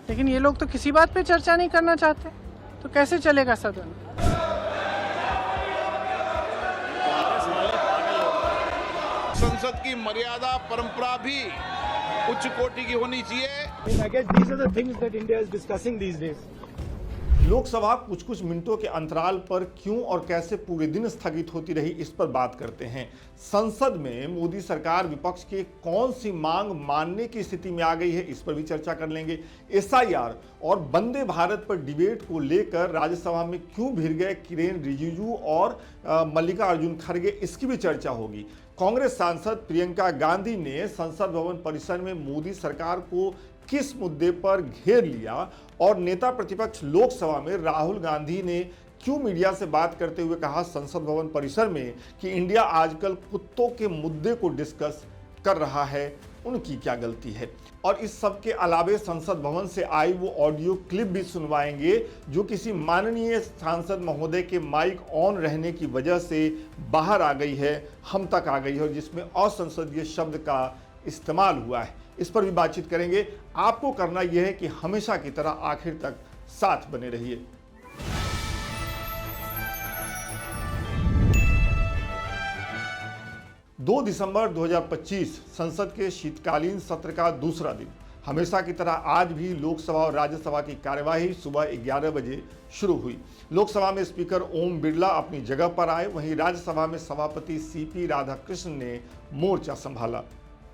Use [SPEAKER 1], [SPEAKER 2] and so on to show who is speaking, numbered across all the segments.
[SPEAKER 1] लेकिन ये लोग तो किसी बात पे चर्चा नहीं करना चाहते, तो कैसे चलेगा सदन?
[SPEAKER 2] संसद की मर्यादा परंपरा भी उच्च कोटि की होनी चाहिए।
[SPEAKER 3] I guess these are the things that India is discussing these days.
[SPEAKER 4] Lok Sabha कुछ कुछ मिनटों के अंतराल पर क्यों और कैसे पूरे दिन स्थगित होती रही, इस पर बात करते हैं। संसद में मोदी सरकार विपक्ष की कौन सी मांग मानने की स्थिति में आ गई है, इस पर भी चर्चा कर लेंगे। एसआईआर और वंदे भारत पर डिबेट को लेकर राज्यसभा में क्यों भिड़ गए किरेन रिजिजू और मल्लिकार्जुन खड़गे, इसकी भी चर्चा होगी। कांग्रेस सांसद प्रियंका गांधी ने संसद भवन परिसर में मोदी सरकार को किस मुद्दे पर घेर लिया और नेता प्रतिपक्ष लोकसभा में राहुल गांधी ने क्यों मीडिया से बात करते हुए कहा संसद भवन परिसर में कि इंडिया आजकल कुत्तों के मुद्दे को डिस्कस कर रहा है, उनकी क्या गलती है। और इस सब के अलावे संसद भवन से आई वो ऑडियो क्लिप भी सुनवाएंगे जो किसी माननीय सांसद महोदय के माइक ऑन रहने की वजह से बाहर आ गई है, हम तक आ गई है, और जिसमें असंसदीय शब्द का इस्तेमाल हुआ है। इस पर भी बातचीत करेंगे। आपको करना यह है कि हमेशा की तरह आखिर तक साथ बने रहिए। दो दिसंबर 2025 संसद के शीतकालीन सत्र का दूसरा दिन। हमेशा की तरह आज भी लोकसभा और राज्यसभा की कार्यवाही सुबह 11 बजे शुरू हुई। लोकसभा में स्पीकर ओम बिरला अपनी जगह पर आए, वहीं राज्यसभा में सभापति सीपी राधाकृष्णन ने मोर्चा संभाला।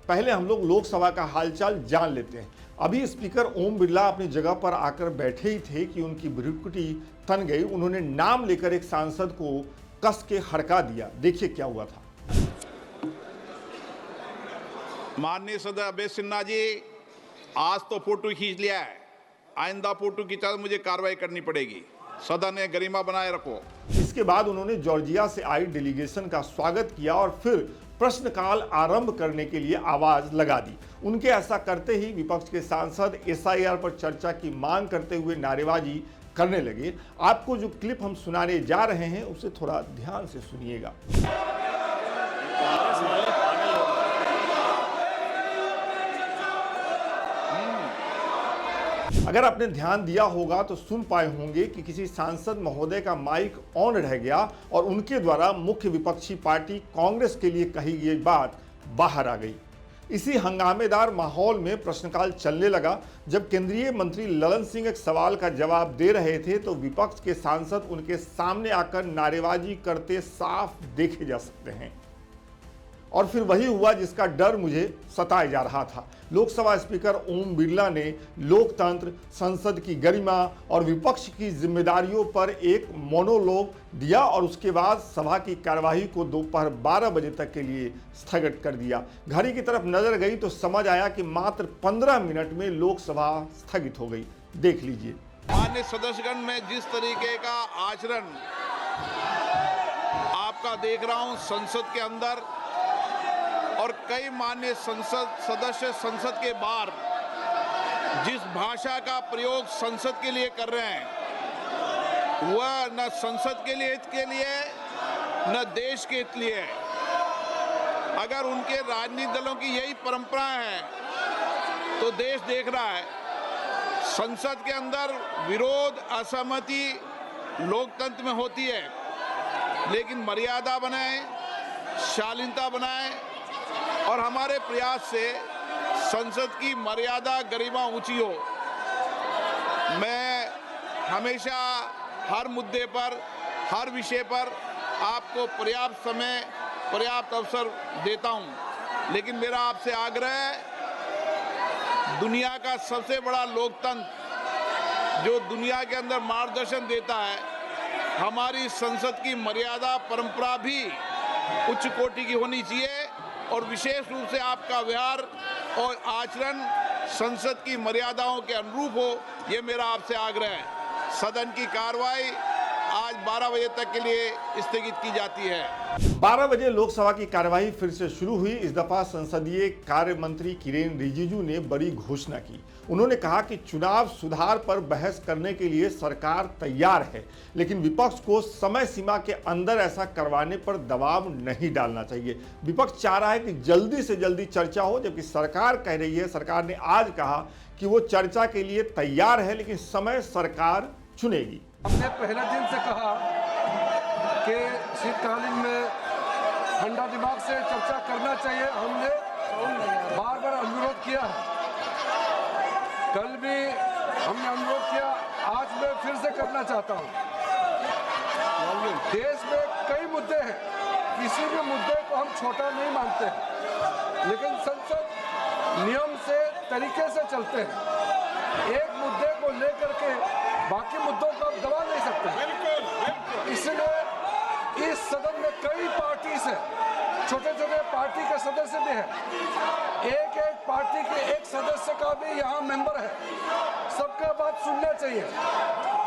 [SPEAKER 4] पहले हम लोग लोकसभा का हालचाल जान लेते हैं। अभी स्पीकर ओम बिरला अपनी जगह पर आकर बैठे ही थे कि उनकी भ्रुकुटी तन गई। उन्होंने नाम लेकर एक सांसद को कस के हड़का दिया। देखिए क्या हुआ था।
[SPEAKER 2] माननीय सदस्य अभय सिन्हा जी, आज तो फोटो खींच लिया है, आइंदा फोटो खींचा तो मुझे कार्रवाई करनी पड़ेगी। सदन ने गरिमा बनाए रखो।
[SPEAKER 4] इसके बाद उन्होंने जॉर्जिया से आई डेलीगेशन का स्वागत किया और फिर प्रश्नकाल आरंभ करने के लिए आवाज लगा दी। उनके ऐसा करते ही विपक्ष के सांसद एसआईआर पर चर्चा की मांग करते हुए नारेबाजी करने लगे। आपको जो क्लिप हम सुनाने जा रहे हैं उसे थोड़ा ध्यान से सुनिएगा। अगर आपने ध्यान दिया होगा तो सुन पाए होंगे कि किसी सांसद महोदय का माइक ऑन रह गया और उनके द्वारा मुख्य विपक्षी पार्टी कांग्रेस के लिए कही गई बात बाहर आ गई। इसी हंगामेदार माहौल में प्रश्नकाल चलने लगा। जब केंद्रीय मंत्री ललन सिंह एक सवाल का जवाब दे रहे थे तो विपक्ष के सांसद उनके सामने आकर नारेबाजी करते साफ देखे जा सकते हैं। और फिर वही हुआ जिसका डर मुझे सताए जा रहा था। लोकसभा स्पीकर ओम बिरला ने लोकतंत्र, संसद की गरिमा और विपक्ष की जिम्मेदारियों पर एक मोनोलॉग दिया और उसके बाद सभा की कार्यवाही को दोपहर 12 बजे तक के लिए स्थगित कर दिया। घड़ी की तरफ नजर गई तो समझ आया कि मात्र 15 मिनट में लोकसभा स्थगित हो गई। देख लीजिए।
[SPEAKER 2] माननीय सदस्यगण, में जिस तरीके का आचरण आपका देख रहा हूं संसद के अंदर, और कई माननीय संसद सदस्य संसद के बाहर जिस भाषा का प्रयोग संसद के लिए कर रहे हैं वह न संसद के लिए हित के लिए न देश के हित लिए है। अगर उनके राजनीतिक दलों की यही परंपरा है तो देश देख रहा है। संसद के अंदर विरोध, असहमति लोकतंत्र में होती है, लेकिन मर्यादा बनाए, शालीनता बनाए और हमारे प्रयास से संसद की मर्यादा, गरिमा ऊंची हो। मैं हमेशा हर मुद्दे पर, हर विषय पर आपको पर्याप्त समय, पर्याप्त अवसर देता हूं, लेकिन मेरा आपसे आग्रह है, दुनिया का सबसे बड़ा लोकतंत्र जो दुनिया के अंदर मार्गदर्शन देता है, हमारी संसद की मर्यादा, परंपरा भी उच्च कोटि की होनी चाहिए और विशेष रूप से आपका व्यवहार और आचरण संसद की मर्यादाओं के अनुरूप हो, ये मेरा आपसे आग्रह है। सदन की कार्रवाई आज 12 बजे तक के लिए स्थगित की जाती है।
[SPEAKER 4] 12 बजे लोकसभा की कार्यवाही फिर से शुरू हुई। इस दफा संसदीय कार्य मंत्री किरेन रिजिजू ने बड़ी घोषणा की। उन्होंने कहा कि चुनाव सुधार पर बहस करने के लिए सरकार तैयार है, लेकिन विपक्ष को समय सीमा के अंदर ऐसा करवाने पर दबाव नहीं डालना चाहिए। विपक्ष चाह रहा है कि जल्दी से जल्दी चर्चा हो, जबकि सरकार कह रही है, सरकार ने आज कहा कि वो चर्चा के लिए तैयार है, लेकिन समय सरकार चुनेगी।
[SPEAKER 5] हमने पहले दिन से कहा कि शीतकालीन में ठंडा दिमाग से चर्चा करना चाहिए। हमने बार बार अनुरोध किया है, कल भी हमने अनुरोध किया, आज मैं फिर से करना चाहता हूँ। देश में कई मुद्दे हैं, किसी भी मुद्दे को हम छोटा नहीं मानते हैं, लेकिन संसद नियम से तरीके से चलते हैं। एक मुद्दे को लेकर के बाकी मुद्दों को आप दबा नहीं सकते। इसलिए इस सदन में कई पार्टी से छोटे छोटे पार्टी के सदस्य भी हैं। एक एक पार्टी के एक सदस्य का भी यहाँ मेंबर है। सबका बात सुनना चाहिए।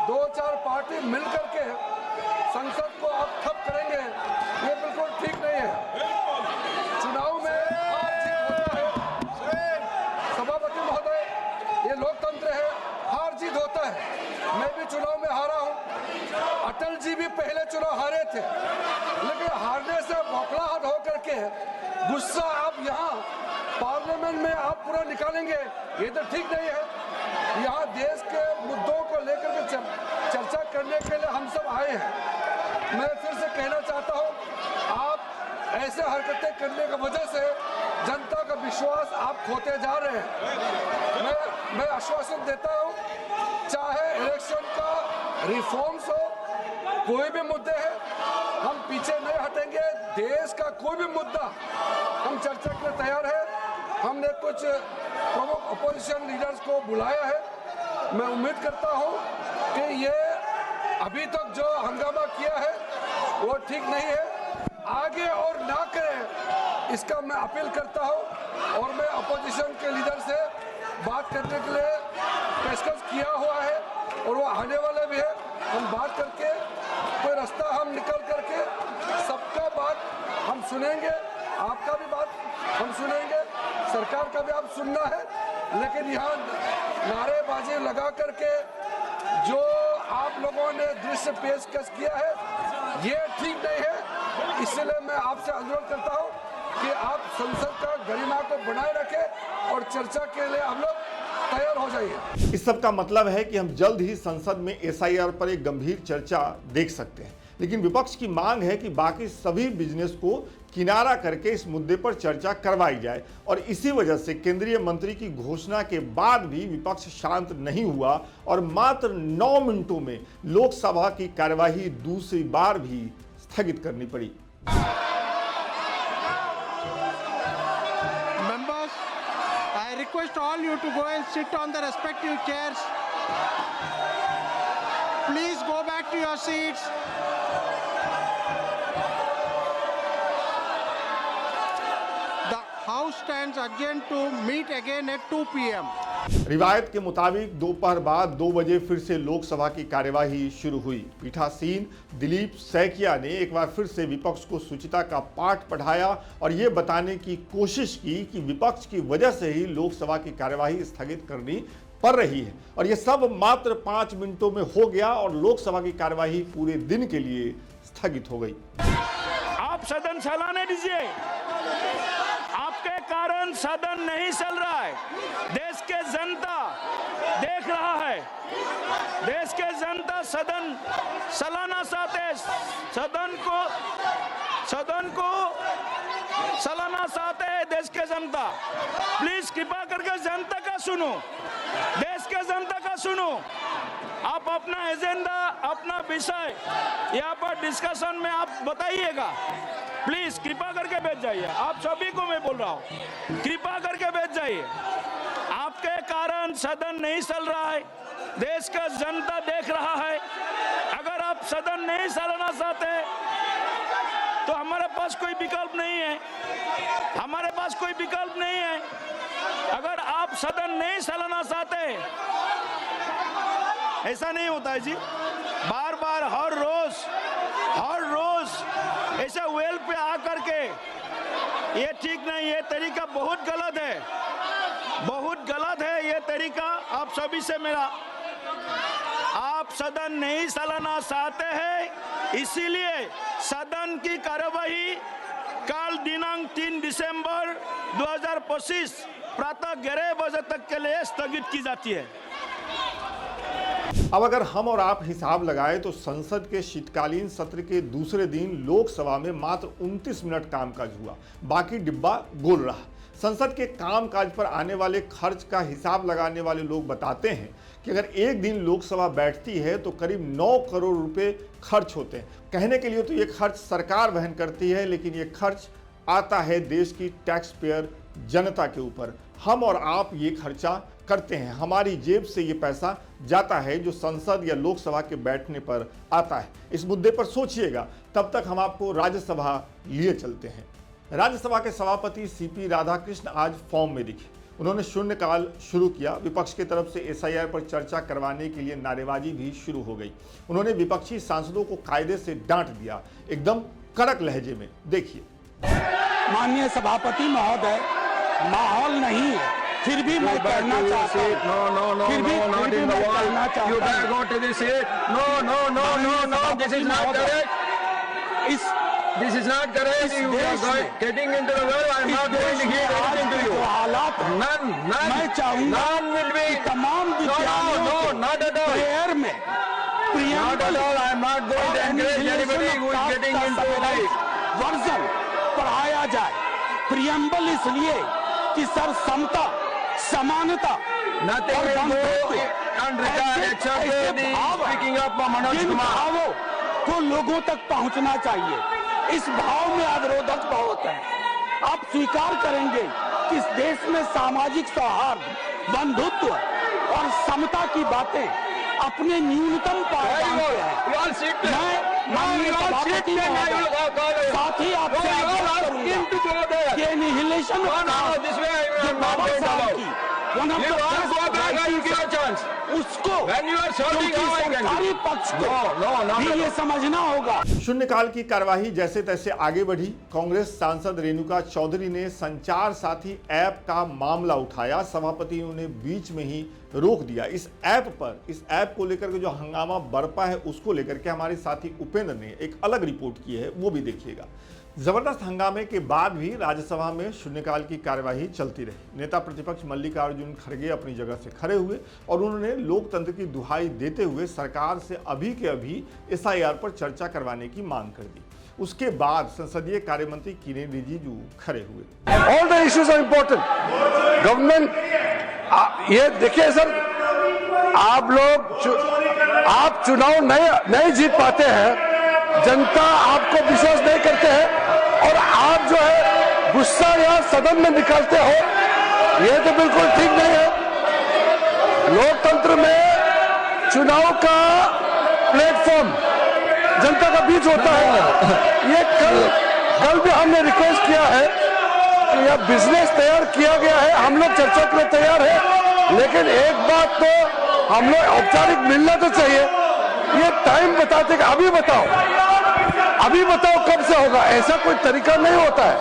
[SPEAKER 5] 2-4 पार्टी मिलकर के संसद को आप ठप करेंगे, ये बिल्कुल ठीक नहीं है। चुनाव में हार जीत होता है। सभापति महोदय, ये लोकतंत्र है, हार जीत होता है। मैं भी चुनाव में हारा हूँ। अटल जी भी पहले चुनाव हारे थे, लेकिन हारने से बौखलाहट होकर के गुस्सा आप यहाँ पार्लियामेंट में आप पूरा निकालेंगे, ये तो ठीक नहीं है। यहाँ देश के मुद्दों को लेकर के चर्चा करने के लिए हम सब आए हैं। मैं फिर से कहना चाहता हूँ, आप ऐसे हरकतें करने की वजह से जनता का विश्वास आप खोते जा रहे हैं। मैं आश्वासन देता हूँ, चाहे इलेक्शन का रिफॉर्म्स हो, कोई भी मुद्दे हैं, हम पीछे नहीं हटेंगे। देश का कोई भी मुद्दा हम चर्चा के लिए तैयार है। हमने कुछ प्रमुख अपोजिशन लीडर्स को बुलाया है। मैं उम्मीद करता हूं कि ये अभी तक जो हंगामा किया है वो ठीक नहीं है, आगे और ना करें, इसका मैं अपील करता हूं। और मैं अपोजिशन के लीडर से बात करने के लिए पेशकश किया हुआ है और वो आने वाले भी है। हम बात करके कोई रास्ता हम निकल करके सबका बात हम सुनेंगे, आपका भी बात हम सुनेंगे, सरकार का भी आप सुनना है। लेकिन यहाँ नारेबाजी लगा करके जो आप लोगों ने दृश्य पेशकश किया है, ये ठीक नहीं है। इसलिए मैं आपसे अनुरोध करता हूँ कि आप संसद का गरिमा को बनाए रखें और चर्चा के लिए हम लोग तैयार हो जाइए।
[SPEAKER 4] इस सब का मतलब है कि हम जल्द ही संसद में एसआईआर पर एक गंभीर चर्चा देख सकते हैं, लेकिन विपक्ष की मांग है कि बाकी सभी बिजनेस को किनारा करके इस मुद्दे पर चर्चा करवाई जाए। और इसी वजह से केंद्रीय मंत्री की घोषणा के बाद भी विपक्ष शांत नहीं हुआ और मात्र 9 मिनटों में लोकसभा की कार्यवाही दूसरी बार भी स्थगित करनी पड़ी।
[SPEAKER 1] I request all you to go and sit on the respective chairs. Please go back to your seats. The House stands adjourned to meet again at 2 p.m.
[SPEAKER 4] रिवायत के मुताबिक दोपहर बाद 2 बजे फिर से लोकसभा की कार्यवाही शुरू हुई। पीठासीन दिलीप सैकिया ने एक बार फिर से विपक्ष को शुचिता का पाठ पढ़ाया और ये बताने की कोशिश की कि विपक्ष की वजह से ही लोकसभा की कार्यवाही स्थगित करनी पड़ रही है। और ये सब मात्र 5 मिनटों में हो गया और लोकसभा की कार्यवाही पूरे दिन के लिए स्थगित हो गई।
[SPEAKER 6] आप सदन चलाने दीजिए, आपके कारण सदन नहीं चल रहा है। देश के जनता देख रहा है, देश के जनता सदन चलाना चाहते हैं, सदन को चलाना चाहते हैं देश के जनता। प्लीज कृपा करके जनता का सुनो, देश के जनता का सुनो। आप अपना एजेंडा, अपना विषय यहाँ पर डिस्कशन में आप बताइएगा। प्लीज कृपा करके बैठ जाइए। आप सभी को मैं बोल रहा हूँ, कृपा करके बैठ जाइए। आपके कारण सदन नहीं चल रहा है, देश का जनता देख रहा है। अगर आप सदन नहीं चलाना चाहते तो हमारे पास कोई विकल्प नहीं है, हमारे पास कोई विकल्प नहीं है। अगर आप सदन नहीं चलाना चाहते, ऐसा नहीं होता है जी, बार बार हर रोज ऐसे वेल पे आकर के, ये ठीक नहीं, ये तरीका बहुत गलत है ये तरीका। आप सभी से मेरा, आप सदन नहीं चलाना चाहते हैं, इसीलिए सदन की कार्यवाही कल दिनांक 3 दिसंबर 2025 प्रातः 11 बजे तक के लिए स्थगित की जाती है।
[SPEAKER 4] अब अगर हम और आप हिसाब लगाएं तो संसद के शीतकालीन सत्र के दूसरे दिन लोकसभा में मात्र 29 मिनट कामकाज हुआ, बाकी डिब्बा गोल रहा। संसद के कामकाज पर आने वाले खर्च का हिसाब लगाने वाले लोग बताते हैं कि अगर एक दिन लोकसभा बैठती है तो करीब 9 करोड़ रुपए खर्च होते हैं। कहने के लिए तो ये खर्च सरकार वहन करती है, लेकिन ये खर्च आता है देश की टैक्स पेयर जनता के ऊपर। हम और आप ये खर्चा करते हैं, हमारी जेब से ये पैसा जाता है जो संसद या लोकसभा के बैठने पर आता है। इस मुद्दे पर सोचिएगा, तब तक हम आपको राज्यसभा लिए चलते हैं। राज्यसभा के सभापति सीपी राधाकृष्ण आज फॉर्म में दिखे। उन्होंने शून्यकाल शुरू किया। विपक्ष की तरफ से एसआईआर पर चर्चा करवाने के लिए नारेबाजी भी शुरू हो गई। उन्होंने विपक्षी सांसदों को कायदे से डांट दिया, एकदम कड़क लहजे में। देखिए।
[SPEAKER 7] माननीय सभापति महोदय, माहौल नहीं है, फिर भी मैं कहना चाहता हूँ, फिर भी मैं कहना चाहता हूँ,
[SPEAKER 5] This is not correct. You are getting into the well. I am not going to give anything to you.
[SPEAKER 7] हालात
[SPEAKER 5] None.
[SPEAKER 7] मैं चाहूंगा
[SPEAKER 5] None will be.
[SPEAKER 7] तमाम विद्यार्थियों
[SPEAKER 5] No, not at all.
[SPEAKER 7] Prayer में
[SPEAKER 5] Not at all. I am not going to encourage anybody who is getting into the
[SPEAKER 7] version पढ़ाया जाए। Preamble इसलिए कि सर समता, समानता,
[SPEAKER 5] Nothing will go unregarded except the speaking up of Manoj Kumar.
[SPEAKER 7] भावों को लोगों तक पहुंचना चाहिए। इस भाव में अवरोधक बहुत है। आप स्वीकार करेंगे कि इस देश में सामाजिक सौहार्द, बंधुत्व और समता की बातें अपने न्यूनतम पायदान पे है। मैं माननीय सभापति महोदय, साथ ही आपसे आग्रह करूंगा कि एनिहिलेशन जो बाबा साहब की उसको सरकारी पक्ष को भी ये समझना होगा।
[SPEAKER 4] शून्यकाल की कार्यवाही जैसे तैसे आगे बढ़ी। कांग्रेस सांसद रेणुका चौधरी ने संचार साथी ऐप का मामला उठाया। सभापतियों ने बीच में ही रोक दिया। इस ऐप को लेकर के जो हंगामा बरपा है उसको लेकर के हमारे साथी उपेंद्र ने एक अलग रिपोर्ट की है, वो भी देखिएगा। जबरदस्त हंगामे के बाद भी राज्यसभा में शून्यकाल की कार्यवाही चलती रही। नेता प्रतिपक्ष मल्लिकार्जुन खड़गे अपनी जगह से खड़े हुए और उन्होंने लोकतंत्र की दुहाई देते हुए सरकार से अभी के अभी एसआईआर पर चर्चा करवाने की मांग कर दी। उसके बाद संसदीय कार्य मंत्री किरेन रिजिजू खड़े हुए।
[SPEAKER 5] All the issues are important. Government ये देखिए सर, आप चुनाव नहीं जीत पाते हैं, जनता आपको विश्वास नहीं करते हैं और आप जो है गुस्सा या सदन में निकालते हो, ये तो बिल्कुल ठीक नहीं है। लोकतंत्र में चुनाव का प्लेटफॉर्म जनता का बीच होता है। ये कल भी हमने रिक्वेस्ट किया है कि यह बिजनेस तैयार किया गया है, हम लोग चर्चा के लिए तैयार है, लेकिन एक बात तो हम लोग औपचारिक मिलना तो चाहिए। ये टाइम बताते कि अभी बताओ कब से होगा, ऐसा कोई तरीका नहीं होता है।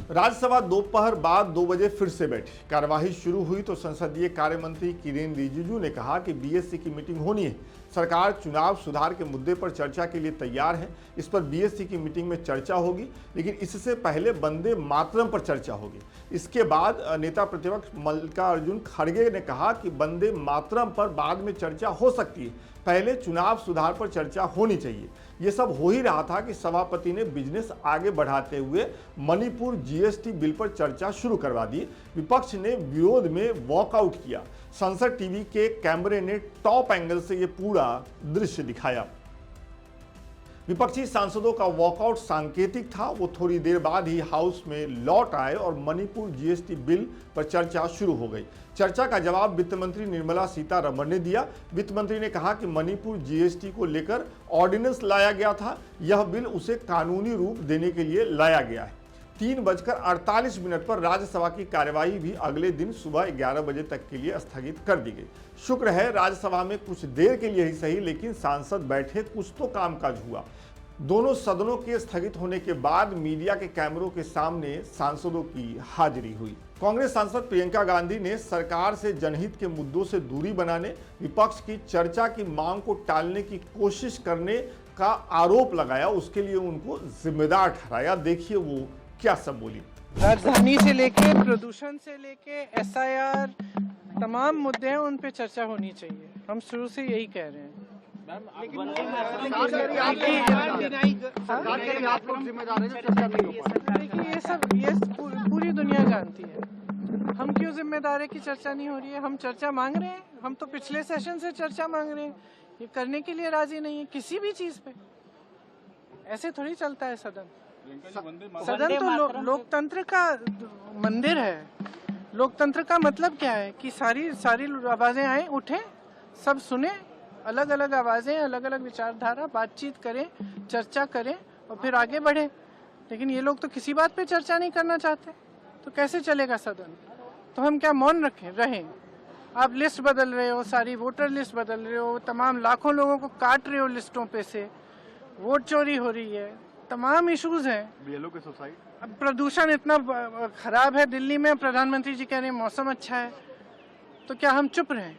[SPEAKER 4] राज्यसभा दोपहर बाद 2 बजे फिर से बैठी। कार्यवाही शुरू हुई तो संसदीय कार्य मंत्री किरेन रिजिजू ने कहा कि बीएससी की मीटिंग होनी है। सरकार चुनाव सुधार के मुद्दे पर चर्चा के लिए तैयार है। इस पर बीएससी की मीटिंग में चर्चा होगी, लेकिन इससे पहले वंदे मातरम पर चर्चा होगी। इसके बाद नेता प्रतिपक्ष मल्लिकार्जुन खड़गे ने कहा कि वंदे मातरम पर बाद में चर्चा हो सकती है, पहले चुनाव सुधार पर चर्चा होनी चाहिए। ये सब हो ही रहा था कि सभापति ने बिजनेस आगे बढ़ाते हुए मणिपुर जीएसटी बिल पर चर्चा शुरू करवा दी। विपक्ष ने विरोध में वॉकआउट किया। संसद टीवी के कैमरे ने टॉप एंगल से ये पूरा दृश्य दिखाया। विपक्षी सांसदों का वॉकआउट सांकेतिक था। वो थोड़ी देर बाद ही हाउस में लौट आए और मणिपुर जीएसटी बिल पर चर्चा शुरू हो गई। चर्चा का जवाब वित्त मंत्री निर्मला सीतारमण ने दिया। वित्त मंत्री ने कहा कि मणिपुर जीएसटी को लेकर ऑर्डिनेंस लाया गया था, यह बिल उसे कानूनी रूप देने के लिए लाया गया है। 3:48 पर राज्यसभा की कार्यवाही भी अगले दिन सुबह 11 बजे तक के लिए स्थगित कर दी गई। शुक्र है राज्यसभा में कुछ देर के लिए ही सही, लेकिन सांसद बैठे, कुछ तो कामकाज हुआ। दोनों सदनों के स्थगित होने के बाद मीडिया के कैमरों के सामने सांसदों की हाजिरी हुई। कांग्रेस सांसद प्रियंका गांधी ने सरकार से जनहित के मुद्दों से दूरी बनाने, विपक्ष की चर्चा की मांग को टालने की कोशिश करने का आरोप लगाया। उसके लिए उनको जिम्मेदार ठहराया। देखिए वो क्या सब बोली।
[SPEAKER 8] राजधानी से लेके प्रदूषण से लेके SIR तमाम मुद्दे हैं, उन पे चर्चा होनी चाहिए। हम शुरू से यही कह रहे हैं। देखिए ये पूरी दुनिया जानती है। हम क्यों जिम्मेदार है कि चर्चा नहीं हो रही है? हम चर्चा मांग रहे हैं। हम तो पिछले सेशन से चर्चा मांग रहे हैं। ये करने के लिए राजी नहीं है किसी भी चीज पे। ऐसे थोड़ी चलता है सदन। सदन तो लोकतंत्र का मंदिर है। लोकतंत्र का मतलब क्या है कि सारी आवाजें आए, उठे, सब सुने, अलग अलग आवाजें, अलग अलग विचारधारा, बातचीत करें, चर्चा करें और फिर आगे बढ़े। लेकिन ये लोग तो किसी बात पे चर्चा नहीं करना चाहते, तो कैसे चलेगा सदन? तो हम क्या मौन रहें? आप लिस्ट बदल रहे हो, सारी वोटर लिस्ट बदल रहे हो, तमाम लाखों लोगों को काट रहे हो लिस्टों पे से, वोट चोरी हो रही है, तमाम इश्यूज हैं। BLO के सुसाइड, अब प्रदूषण इतना खराब है दिल्ली में, प्रधानमंत्री जी कह रहे हैं मौसम अच्छा है, तो क्या हम चुप रहें?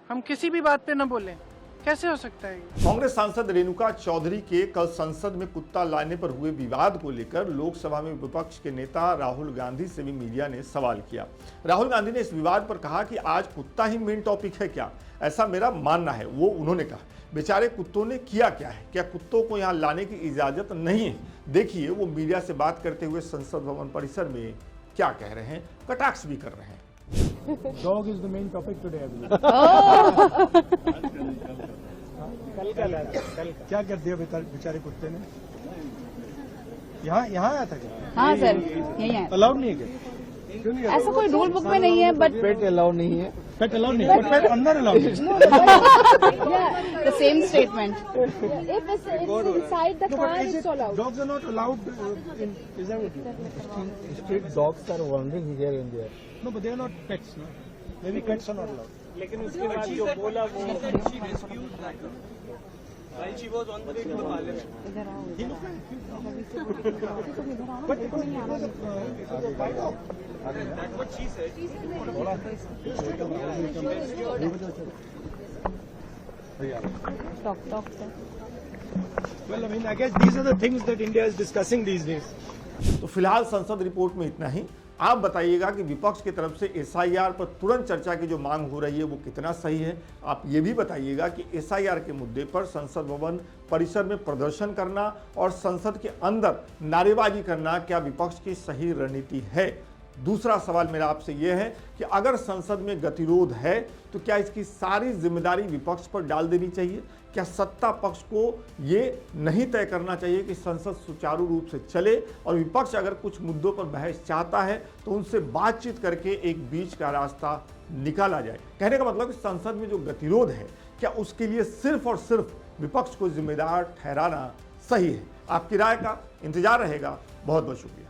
[SPEAKER 8] हम किसी भी बात पे न बोलें? कैसे हो सकता है?
[SPEAKER 4] कांग्रेस सांसद रेणुका चौधरी के कल संसद में कुत्ता लाने पर हुए विवाद को लेकर लोकसभा में विपक्ष के नेता राहुल गांधी से भी मीडिया ने सवाल किया। राहुल गांधी ने इस विवाद पर कहा कि आज कुत्ता ही मेन टॉपिक है क्या? ऐसा मेरा मानना है। वो उन्होंने कहा बेचारे कुत्तों ने किया क्या है? क्या कुत्तों को यहाँ लाने की इजाजत नहीं है? देखिए वो मीडिया से बात करते हुए संसद भवन परिसर में क्या कह रहे हैं, कटाक्ष भी कर रहे हैं।
[SPEAKER 3] Dog is the main topic today, I believe. कल क्या कर दिया बेचारे कुत्ते ने? यहाँ आया था क्या?
[SPEAKER 9] हाँ सर, यही है।
[SPEAKER 3] अलाउड नहीं है क्या? क्यों नहीं?
[SPEAKER 9] ऐसा कोई रूल बुक में नहीं है, बट
[SPEAKER 3] पेट अलाउड नहीं है। पेट अलाउड नहीं है, पेट अंदर अलाउड है।
[SPEAKER 9] the same statement. If it's inside the car, it's allowed.
[SPEAKER 3] Dogs are not allowed in. Is that what you? Street dogs are wandering here and there. No, but they are not pets, no. Maybe pets are not allowed. लेकिन उसके बाद जो बोला वो while she was on the way to the parliament. But it was a fight out. That's what she said.
[SPEAKER 9] talk sir.
[SPEAKER 3] Well, I mean, I guess these are the things that India is discussing these days.
[SPEAKER 4] तो फिलहाल संसद report में इतना ही। आप बताइएगा कि विपक्ष की तरफ से SIR पर तुरंत चर्चा की जो मांग हो रही है वो कितना सही है। आप ये भी बताइएगा कि SIR के मुद्दे पर संसद भवन परिसर में प्रदर्शन करना और संसद के अंदर नारेबाजी करना क्या विपक्ष की सही रणनीति है? दूसरा सवाल मेरा आपसे यह है कि अगर संसद में गतिरोध है तो क्या इसकी सारी जिम्मेदारी विपक्ष पर डाल देनी चाहिए? क्या सत्ता पक्ष को ये नहीं तय करना चाहिए कि संसद सुचारू रूप से चले और विपक्ष अगर कुछ मुद्दों पर बहस चाहता है तो उनसे बातचीत करके एक बीच का रास्ता निकाला जाए? कहने का मतलब कि संसद में जो गतिरोध है क्या उसके लिए सिर्फ और सिर्फ विपक्ष को जिम्मेदार ठहराना सही है? आपकी राय का इंतजार रहेगा। बहुत बहुत शुक्रिया।